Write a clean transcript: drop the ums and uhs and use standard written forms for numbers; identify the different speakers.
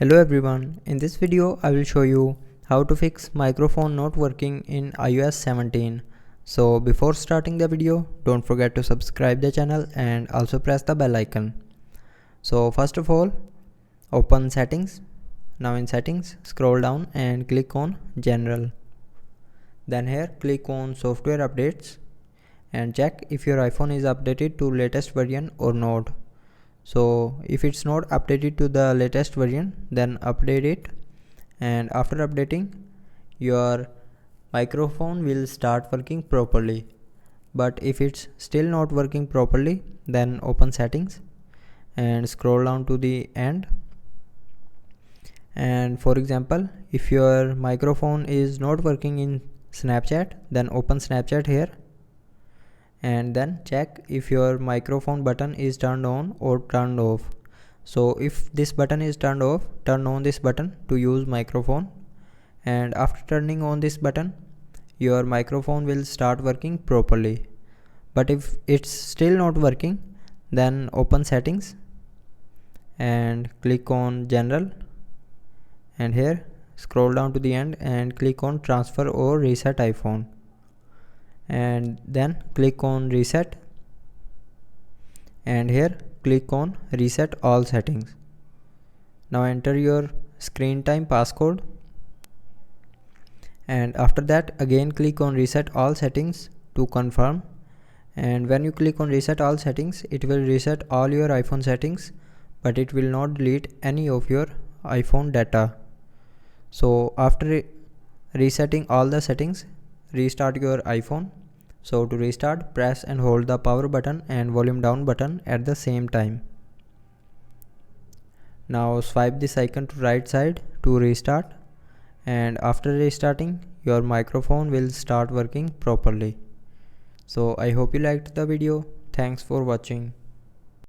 Speaker 1: Hello everyone, in this video I will show you how to fix microphone not working in iOS 17. So before starting the video, don't forget to subscribe the channel and also press the bell icon. So first of all, open settings. Now in settings, scroll down and click on general. Then here click on software updates and check if your iPhone is updated to latest version or not. So if it's not updated to the latest version, then update it, and after updating your microphone will start working properly. But if it's still not working properly, then open settings and scroll down to the end. And for example, if your microphone is not working in Snapchat, then open Snapchat here and then check if your microphone button is turned on or turned off. So if this button is turned off, turn on this button to use microphone, and after turning on this button your microphone will start working properly. But if it's still not working, then open settings and click on general, and here scroll down to the end and click on transfer or reset iPhone, and then click on reset, and here click on reset all settings. Now enter your screen time passcode, and after that again click on reset all settings to confirm. And when you click on reset all settings, it will reset all your iPhone settings, but it will not delete any of your iPhone data. So after resetting all the settings, restart your iPhone. So to restart, press and hold the power button and volume down button at the same time. Now swipe this icon to right side to restart, and after restarting your microphone will start working properly. So I hope you liked the video. Thanks for watching.